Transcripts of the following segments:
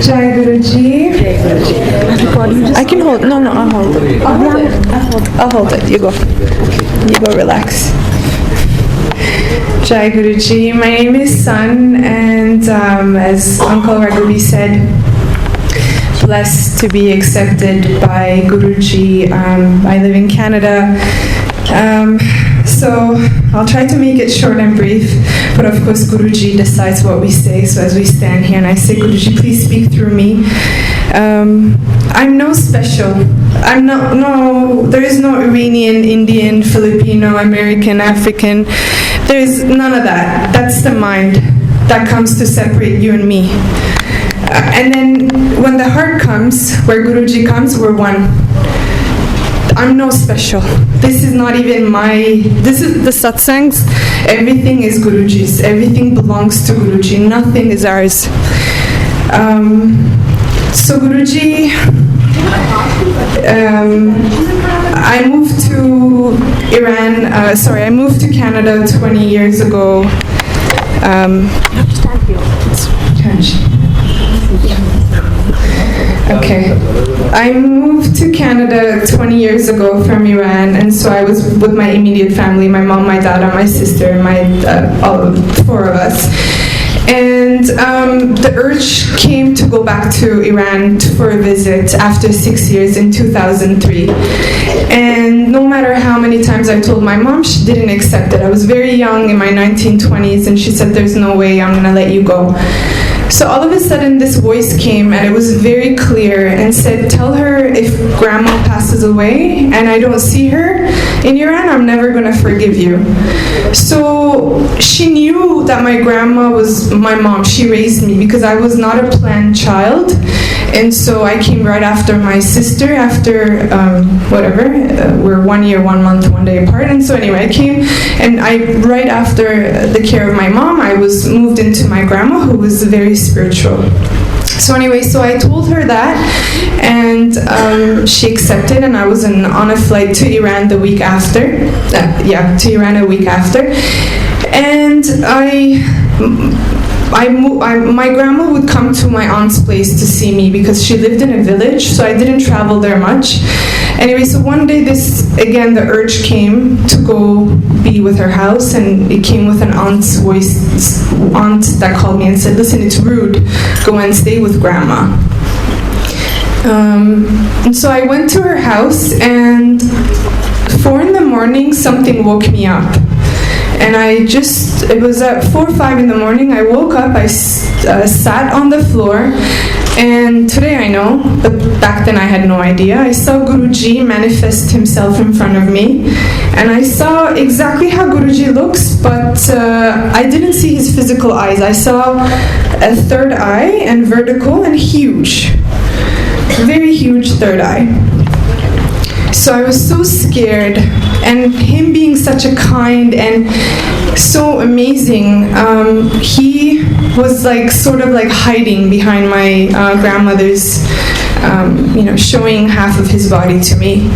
Jai Guruji. I can hold. No, I'll hold it. I'll hold it. You go. You go. Relax. Jai Guruji. My name is Sun, and as Uncle Raghuvi said, blessed to be accepted by Guruji. I live in Canada. So I'll try to make it short and brief, but of course Guruji decides what we say. So as we stand here and I say, Guruji, please speak through me. I'm no special. There is no Iranian, Indian, Filipino, American, African. There's none of that. That's the mind that comes to separate you and me. And then when the heart comes, where Guruji comes, we're one. I'm no special. This is not even this is the satsangs. Everything is Guruji's. Everything belongs to Guruji. Nothing is ours. So Guruji, I moved to I moved to Canada 20 years ago. Okay. I moved to Canada 20 years ago from Iran, and so I was with my immediate family, my mom, my dad, and my sister, all four of us. And the urge came to go back to Iran for a visit after 6 years in 2003. And no matter how many times I told my mom, she didn't accept it. I was very young, in my 1920s, and she said, there's no way I'm gonna let you go. So all of a sudden this voice came, and it was very clear, and said, tell her if grandma passes away and I don't see her in Iran, I'm never going to forgive you. So she knew that my grandma was my mom. She raised me because I was not a planned child. And so I came right after my sister, after we're 1 year, 1 month, 1 day apart. And so anyway, I came, and right after the care of my mom, I was moved into my grandma, who was very spiritual. So anyway, so I told her that, and she accepted, and I was on a flight to Iran the week after. To Iran a week after. And my grandma would come to my aunt's place to see me because she lived in a village, so I didn't travel there much. Anyway, so one day the urge came to go be with her house, and it came with an aunt's voice, aunt that called me and said, listen, it's rude, go and stay with grandma. And so I went to her house, and 4 a.m, something woke me up. And it was at 4 or 5 in the morning, I woke up, I sat on the floor, and today I know, but back then I had no idea. I saw Guruji manifest himself in front of me, and I saw exactly how Guruji looks, but I didn't see his physical eyes. I saw a third eye, and vertical, and huge, very huge third eye. So I was so scared, and him being such a kind and so amazing, he was sort of hiding behind my grandmother's, showing half of his body to me.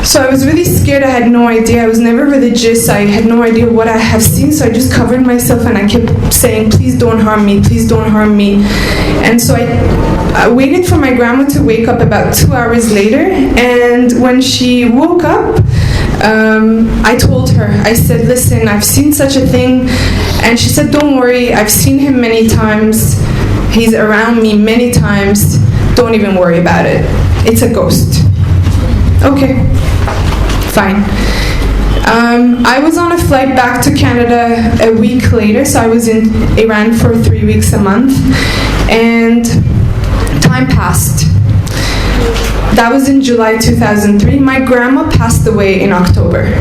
So I was really scared. I had no idea. I was never religious. I had no idea what I have seen, so I just covered myself, and I kept saying, please don't harm me, please don't harm me. And so I waited for my grandma to wake up about 2 hours later, and when she woke up, I told her, I said, listen, I've seen such a thing. And she said, don't worry, I've seen him many times. He's around me many times. Don't even worry about it. It's a ghost. Okay, fine. I was on a flight back to Canada a week later, so I was in Iran for 3 weeks a month, and time passed. That was in July 2003. My grandma passed away in October.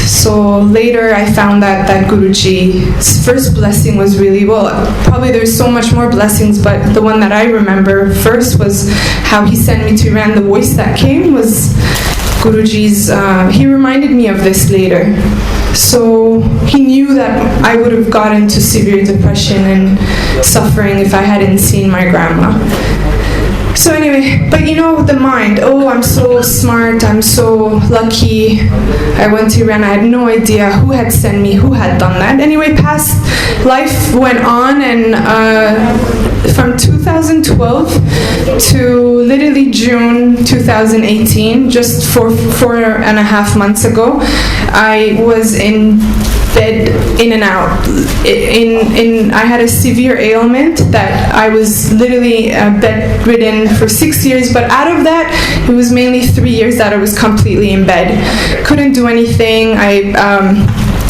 So later I found out that Guruji's first blessing was really, probably there's so much more blessings, but the one that I remember first was how he sent me to Iran. The voice that came was Guruji's, he reminded me of this later. So he knew that I would have gotten into severe depression and suffering if I hadn't seen my grandma. So anyway, but the mind, I'm so smart, I'm so lucky, I went to Iran, I had no idea who had sent me, who had done that. Anyway, life went on, and from 2012 to literally June 2018, just 4.5 months ago, I was in bed, in and out. I had a severe ailment that I was literally bedridden for 6 years, but out of that, it was mainly 3 years that I was completely in bed. Couldn't do anything. I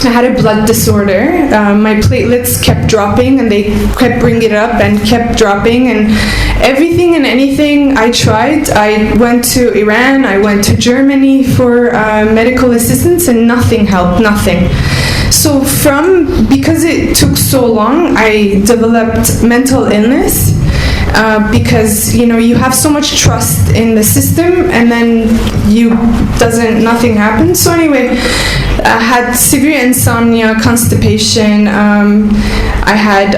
had a blood disorder. My platelets kept dropping, and they kept bringing it up and kept dropping, and everything and anything I tried. I went to Iran, I went to Germany for medical assistance, and nothing helped, nothing. So because it took so long, I developed mental illness. Because you have so much trust in the system, and then nothing happens. So anyway, I had severe insomnia, constipation. I had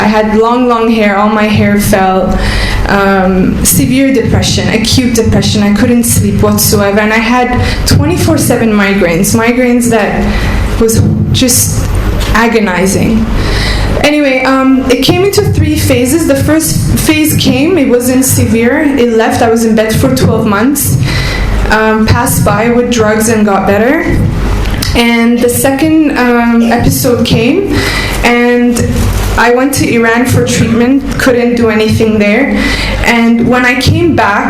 I had long hair. All my hair fell. Severe depression, acute depression. I couldn't sleep whatsoever, and I had 24/7 migraines that was just agonizing. Anyway, it came into 3 phases. The first phase came, it wasn't severe, it left, I was in bed for 12 months, passed by with drugs and got better. And the second episode came, and I went to Iran for treatment, couldn't do anything there. And when I came back,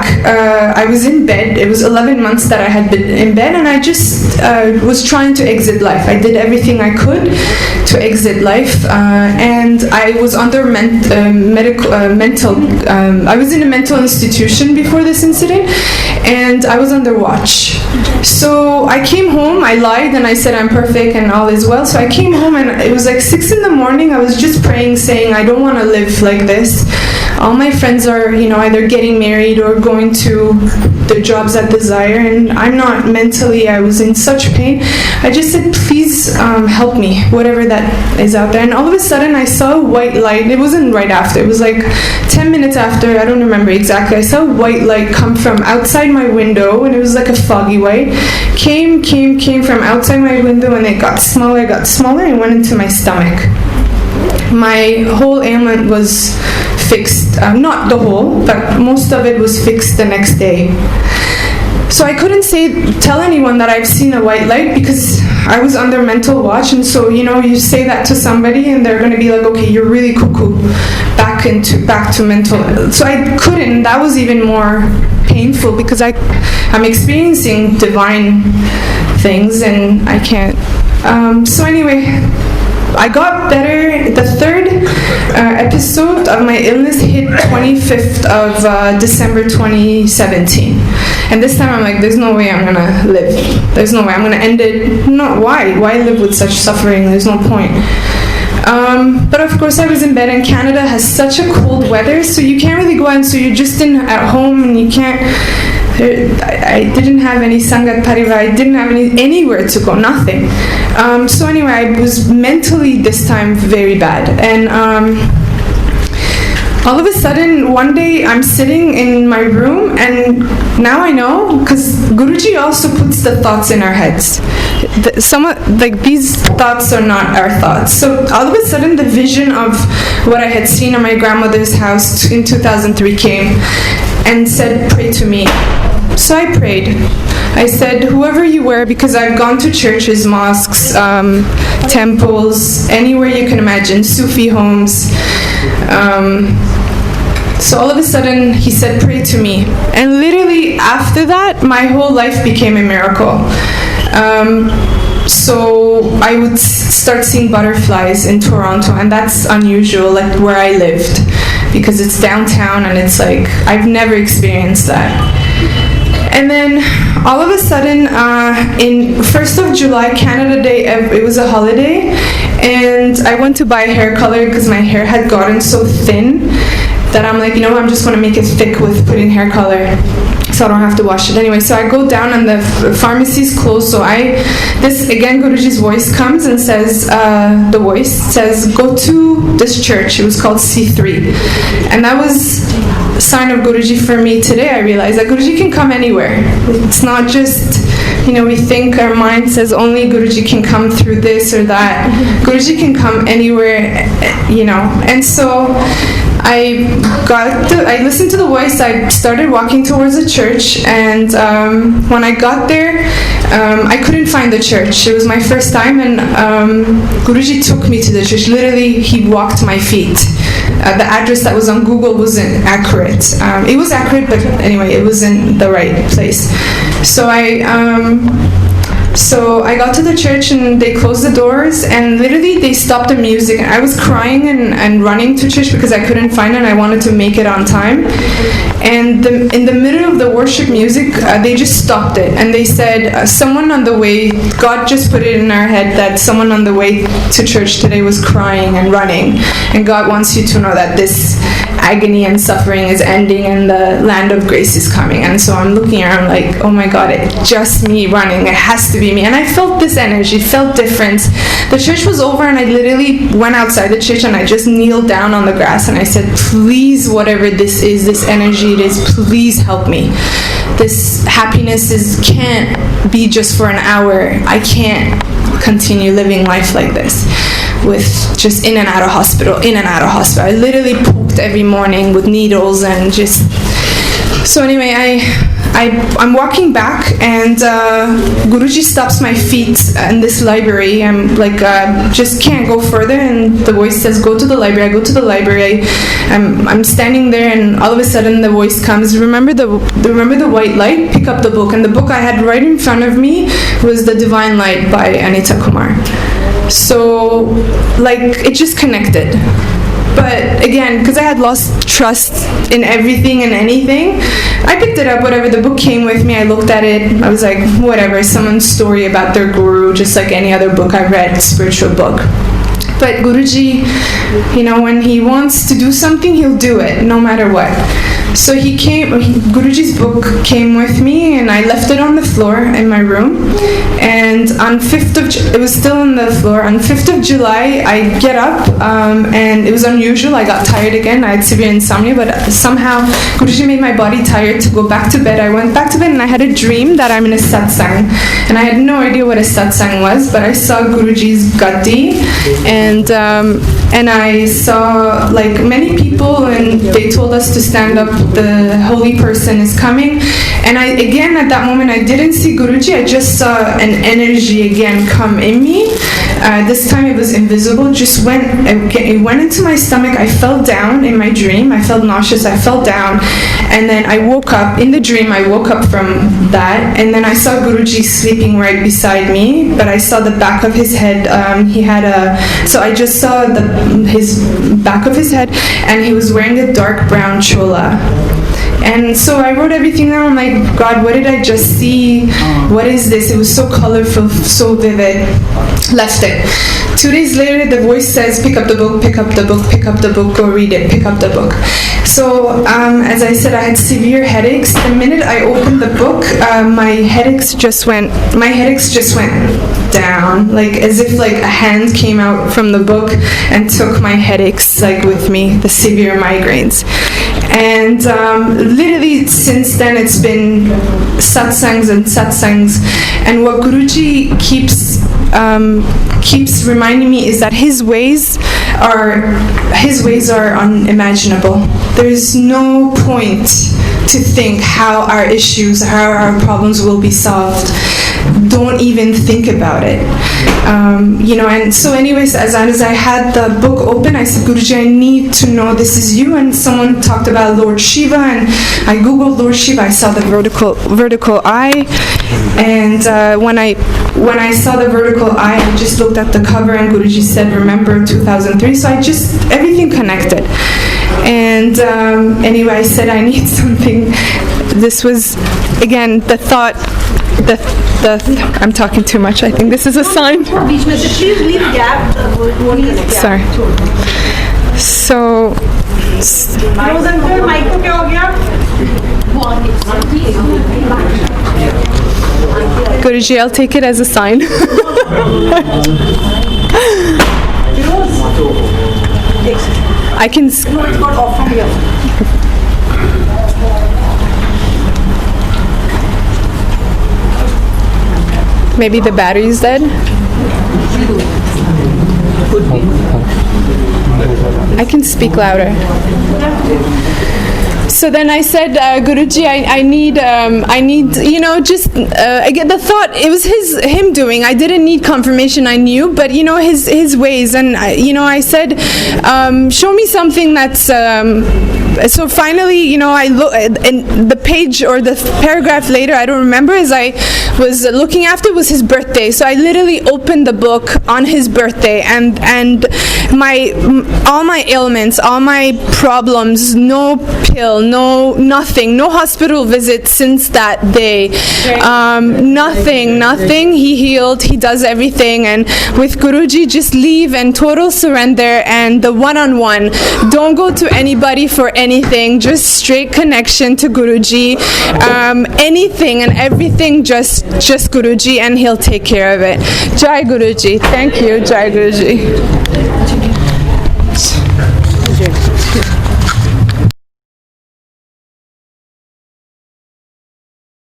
I was in bed. It was 11 months that I had been in bed, and I just was trying to exit life. I did everything I could to exit life, and I was under I was in a mental institution before this incident, and I was under watch. So I came home, I lied, and I said I'm perfect and all is well. So I came home, and it was like 6 in the morning. I was just praying, saying I don't want to live like this. All my friends are, either getting married or going to their jobs at Desire, and I'm not mentally. I was in such pain. I just said, please help me, whatever that is out there. And all of a sudden, I saw a white light. It wasn't right after. It was like 10 minutes after. I don't remember exactly. I saw a white light come from outside my window, and it was like a foggy white. Came from outside my window, and it got smaller, and went into my stomach. My whole ailment was fixed. Not the whole, but most of it was fixed the next day. So I couldn't tell anyone that I've seen a white light, because I was under mental watch, and so you say that to somebody and they're going to be like, okay, you're really cuckoo, back to mental. So I couldn't. That was even more painful, because I'm experiencing divine things and I can't. So anyway, I got better. The third episode of my illness hit 25th of December 2017. And this time I'm like, there's no way I'm gonna live. There's no way I'm gonna end it. No, why? Why live with such suffering? There's no point. But of course I was in bed, and Canada has such a cold weather, so you can't really go out, so you're just at home, and you can't. I didn't have any Sangat Parivar, I didn't have anywhere to go, nothing. So anyway, I was mentally this time very bad. And all of a sudden, one day I'm sitting in my room, and now I know, because Guruji also puts the thoughts in our heads. These thoughts are not our thoughts. So all of a sudden, the vision of what I had seen in my grandmother's house in 2003 came and said, pray to me. So I prayed. I said, whoever you were, because I've gone to churches, mosques, temples, anywhere you can imagine, Sufi homes. So all of a sudden, he said, pray to me. And literally after that, my whole life became a miracle. So I would start seeing butterflies in Toronto, and that's unusual, like where I lived, because it's downtown, and it's like, I've never experienced that. And then all of a sudden, in 1st of July, Canada Day, it was a holiday, and I went to buy hair color because my hair had gotten so thin that I'm like, I'm just going to make it thick with putting hair color. so I don't have to wash it. Anyway, so I go down and the pharmacy's closed, so this again, Guruji's voice comes and says, go to this church. It was called C3. And that was a sign of Guruji for me today. I realized that Guruji can come anywhere. It's not just, we think our mind says only Guruji can come through this or that. Guruji can come anywhere, And so I listened to the voice. I started walking towards the church, and when I got there, I couldn't find the church. It was my first time, and Guruji took me to the church. Literally, he walked my feet. The address that was on Google wasn't accurate. It was accurate, but anyway, it wasn't the right place. So I got to the church and they closed the doors, and literally they stopped the music. I was crying and running to church because I couldn't find it and I wanted to make it on time. And in the middle of the worship music, they just stopped it. And they said, someone on the way, God just put it in our head that someone on the way to church today was crying and running. And God wants you to know that this agony and suffering is ending and the land of grace is coming. And so I'm looking around like, oh my God, it's just me running. It has to be me. And I felt this energy, it felt different. The church was over and I literally went outside the church and I just kneeled down on the grass and I said, please, whatever this is, this energy it is, please help me. This happiness can't be just for an hour. I can't continue living life like this, with just in and out of hospital. I literally poked every morning with needles and just... So anyway, I'm walking back and Guruji stops my feet in this library. I'm like, just can't go further, and the voice says, go to the library. I go to the library. I'm standing there, and all of a sudden the voice comes, remember the white light? Pick up the book. And the book I had right in front of me was The Divine Light by Anita Kumar. So, it just connected. But again, because I had lost trust in everything and anything, I picked it up, whatever. The book came with me. I looked at it. I was like, whatever, someone's story about their guru, just like any other book I've read, spiritual book. But Guruji, when he wants to do something, he'll do it, no matter what. So Guruji's book came with me, and I left it on the floor in my room. And on it was still on the floor. On 5th of July, I get up, and it was unusual. I got tired again. I had severe insomnia, but somehow Guruji made my body tired to go back to bed. I went back to bed, and I had a dream that I'm in a satsang. And I had no idea what a satsang was, but I saw Guruji's gaddi, and I saw many people, and they told us to stand up. The holy person is coming. And again, at that moment, I didn't see Guruji. I just saw an energy again come in me. This time it was invisible. It went into my stomach. I fell down in my dream. I felt nauseous. I fell down. And then I woke up. In the dream, I woke up from that. And then I saw Guruji sleeping right beside me. But I saw the back of his head. So I just saw his back of his head. And he was wearing a dark brown chola. And so I wrote everything down. I'm like, God, what did I just see? What is this? It was so colorful, so vivid. Left it. 2 days later, the voice says, pick up the book, pick up the book, pick up the book, go read it, pick up the book. So, as I said, I had severe headaches. The minute I opened the book, my headaches just went down, as if a hand came out from the book and took my headaches with me, the severe migraines. And literally since then it's been satsangs and satsangs, and what Guruji keeps reminding me is that his ways are unimaginable. There is no point to think how our issues, how our problems will be solved. Don't even think about it. And so anyways, as I had the book open, I said, Guruji, I need to know this is you. And someone talked about Lord Shiva, and I googled Lord Shiva. I saw the vertical eye, and when I saw the vertical eye, I just looked at the cover, and Guruji said, remember 2003. So everything connected. And anyway, I said I need something. This was, again, the thought. I'm talking too much. I think this is a sign. Sorry. So, Guruji, I'll take it as a sign. I can. Maybe the battery's dead. I can speak louder. So then I said, Guruji, I need, just again the thought. It was him doing. I didn't need confirmation. I knew, but his ways. And I said, show me something that's. So finally, I look, and the page or the paragraph later, I don't remember, as I was looking after, was his birthday. So I literally opened the book on his birthday, and all my ailments, all my problems, no pill, no nothing, no hospital visit since that day. Nothing. He healed. He does everything, and with Guruji, just leave and total surrender and the one-on-one. Don't go to anybody for anything. Just straight connection to Guruji. Anything and everything, just Guruji, and he'll take care of it. Jai Guruji. Thank you. Jai Guruji.